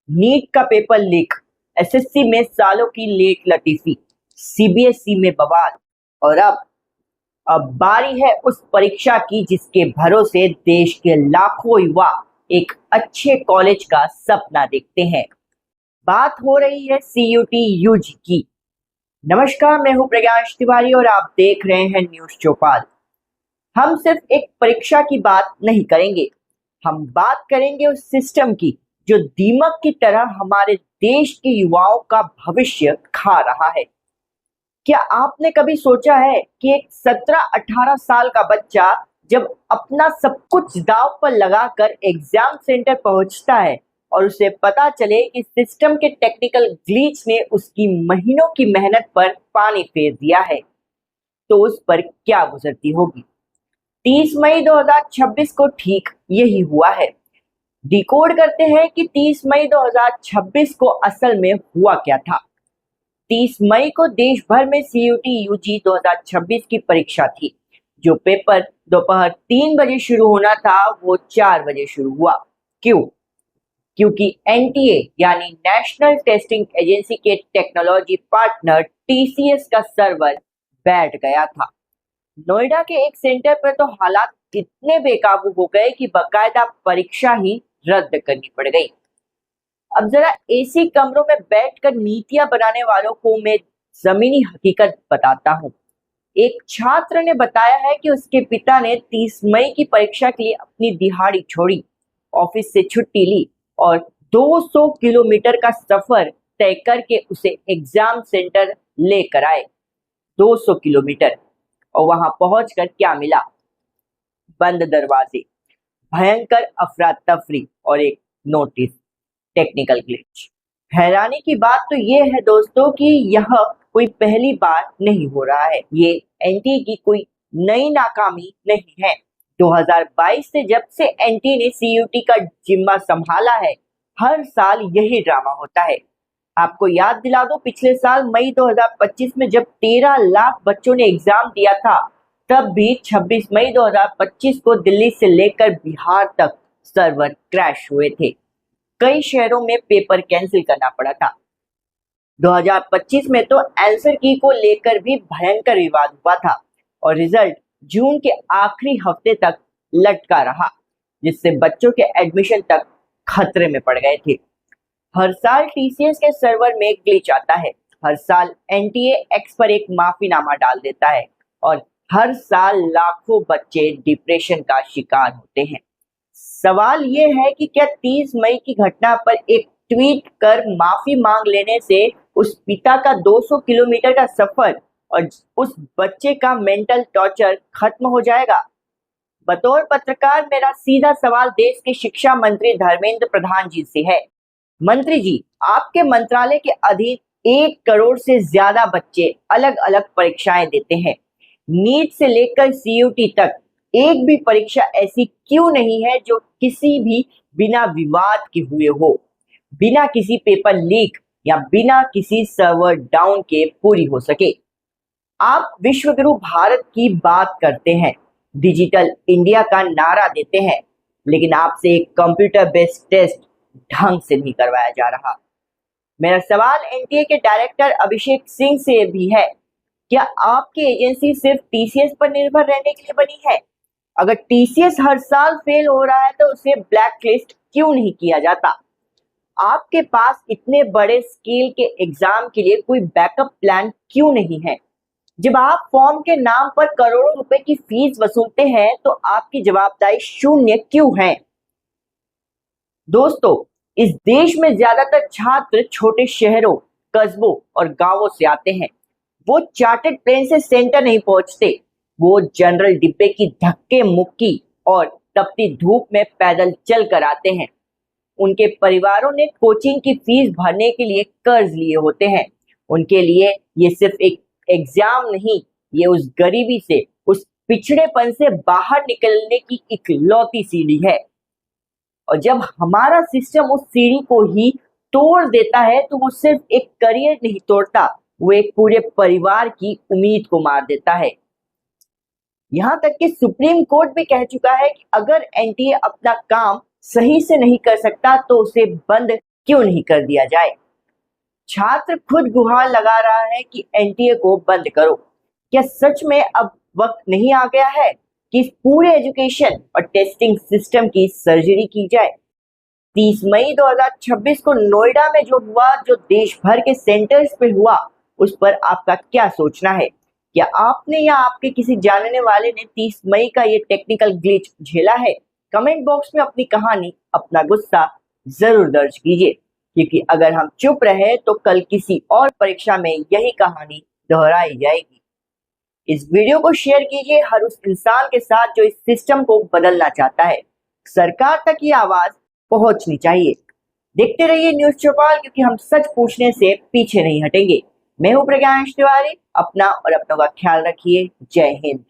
NEET का paper leak, SSC में सालों की लेट लतीफी, सीबीएसई में बवाल और अब बारी है उस परीक्षा की जिसके भरोसे देश के लाखों युवा एक अच्छे कॉलेज का सपना देखते हैं। बात हो रही है सीयूटी यूजी की। नमस्कार, मैं हूं प्रज्ञाश तिवारी और आप देख रहे हैं न्यूज चौपाल। हम सिर्फ एक परीक्षा की बात नहीं करेंगे, हम बात करेंगे उस सिस्टम की जो दीमक की तरह हमारे देश के युवाओं का भविष्य खा रहा है। क्या आपने कभी सोचा है कि एक 17-18 साल का बच्चा जब अपना सब कुछ दांव पर लगाकर एग्जाम सेंटर पहुंचता है और उसे पता चले कि सिस्टम के टेक्निकल ग्लिच ने उसकी महीनों की मेहनत पर पानी फेर दिया है, तो उस पर क्या गुजरती होगी। 30 मई 2026 को ठीक यही हुआ है। डिकोड करते हैं कि 30 मई 2026 को असल में हुआ क्या था। 30 मई को देश भर में सीयूटी यूजी 2026 की परीक्षा थी। जो पेपर दोपहर 3 बजे शुरू होना था वो 4 बजे शुरू हुआ। क्यों? क्योंकि एनटीए यानी नेशनल टेस्टिंग एजेंसी के टेक्नोलॉजी पार्टनर टीसीएस का सर्वर बैठ गया था। नोएडा के एक सेंटर पर तो हालात इतने बेकाबू हो गए कि बकायदा परीक्षा ही रद्द करनी पड़ गई। अब जरा एसी कमरों में बैठकर नीतियां बनाने वालों को मैं जमीनी हकीकत बताता हूँ। एक छात्र ने बताया है कि उसके पिता ने 30 मई की परीक्षा के लिए अपनी दिहाड़ी छोड़ी, ऑफिस से छुट्टी ली और 200 किलोमीटर का सफर तय करके उसे एग्जाम सेंटर लेकर आए। 200 किलोमीटर, और वहां पहुंचकर क्या मिला? बंद दरवाजे, भयंकर अफरा तफरी और एक नोटिस, टेक्निकल ग्लिच। हैरानी की बात तो ये है दोस्तों कि यह कोई पहली बार नहीं हो रहा है। ये एनटीए की कोई नई नाकामी नहीं है। 2022 से जब से एनटीए ने सीयूटी का जिम्मा संभाला है, हर साल यही ड्रामा होता है। आपको याद दिला दो, पिछले साल मई 2025 में जब 13 लाख बच्चों ने एग्जाम दिया था, तब भी 26 मई 2025 को दिल्ली से लेकर बिहार तक सर्वर क्रैश हुए थे। कई शहरों में पेपर कैंसिल करना पड़ा था। 2025 में तो आंसर की को लेकर भी भयंकर विवाद हुआ था और रिजल्ट जून के आखिरी हफ्ते तक लटका रहा, जिससे बच्चों के एडमिशन तक खतरे में पड़ गए थे। हर साल टीसीएस के सर्वर में ग्लिच आता है, हर साल एनटीए एक्स पर एक माफीनामा डाल देता है और हर साल लाखों बच्चे डिप्रेशन का शिकार होते हैं। सवाल ये है कि क्या 30 मई की घटना पर एक ट्वीट कर माफी मांग लेने से उस पिता का 200 किलोमीटर का सफर और उस बच्चे का मेंटल टॉर्चर खत्म हो जाएगा? बतौर पत्रकार मेरा सीधा सवाल देश के शिक्षा मंत्री धर्मेंद्र प्रधान जी से है। मंत्री जी, आपके मंत्रालय के अधीन 1 करोड़ से ज्यादा बच्चे अलग अलग परीक्षाएं देते हैं। नीट से लेकर सीयूटी तक एक भी परीक्षा ऐसी क्यों नहीं है जो किसी भी बिना विवाद के हुए हो, बिना किसी पेपर लीक या बिना किसी सर्वर डाउन के पूरी हो सके? आप विश्वगुरु भारत की बात करते हैं, डिजिटल इंडिया का नारा देते हैं, लेकिन आपसे एक कंप्यूटर बेस्ड टेस्ट ढंग से नहीं करवाया जा रहा। मेरा सवाल एनटीए के डायरेक्टर अभिषेक सिंह से भी है, क्या आपकी एजेंसी सिर्फ टीसीएस पर निर्भर रहने के लिए बनी है? अगर टीसीएस हर साल फेल हो रहा है तो उसे ब्लैक लिस्ट क्यों नहीं किया जाता? आपके पास इतने बड़े स्केल के एग्जाम के लिए कोई बैकअप प्लान क्यों नहीं है? जब आप फॉर्म के नाम पर करोड़ों रुपए की फीस वसूलते हैं तो आपकी जवाबदारी शून्य क्यों है? दोस्तों, इस देश में ज्यादातर छात्र छोटे शहरों, कस्बों और गांवों से आते हैं। वो चार्टर्ड प्लेन से सेंटर नहीं पहुंचते, वो जनरल डिब्बे की धक्के मुक्की और तपती धूप में पैदल चल कर आते हैं। उनके परिवारों ने कोचिंग की फीस भरने के लिए कर्ज लिए होते हैं। उनके लिए ये सिर्फ एक एग्जाम नहीं, ये उस गरीबी से, उस पिछड़ेपन से बाहर निकलने की इकलौती सीढ़ी है। और जब हमारा सिस्टम उस सीढ़ी को ही तोड़ देता है तो वो सिर्फ एक करियर नहीं तोड़ता, वो एक पूरे परिवार की उम्मीद को मार देता है। यहाँ तक कि सुप्रीम कोर्ट भी कह चुका है कि अगर एनटीए अपना काम सही से नहीं कर सकता तो उसे बंद क्यों नहीं कर दिया जाए। छात्र खुद गुहार लगा रहा है कि एनटीए को बंद करो। क्या सच में अब वक्त नहीं आ गया है कि इस पूरे एजुकेशन और टेस्टिंग सिस्टम की सर्जरी की जाए। 30 मई 2026 को नोएडा में जो हुआ, जो देश भर के सेंटर्स पे हुआ, उस पर आपका क्या सोचना है। क्या आपने या आपके किसी जानने वाले ने 30 मई का ये टेक्निकल ग्लिच झेला है? कमेंट बॉक्स में अपनी कहानी, अपना गुस्सा जरूर दर्ज कीजिए, क्योंकि अगर हम चुप रहे तो कल किसी और परीक्षा में यही कहानी दोहराई जाएगी। इस वीडियो को शेयर कीजिए हर उस इंसान के साथ जो इस सिस्टम को बदलना चाहता है। सरकार तक ये आवाज पहुंचनी चाहिए। देखते रहिए न्यूज़ चौपाल, क्योंकि हम सच पूछने से पीछे नहीं हटेंगे। मैं हूं प्रज्ञांश तिवारी। अपना और अपनों का ख्याल रखिए। जय हिंद।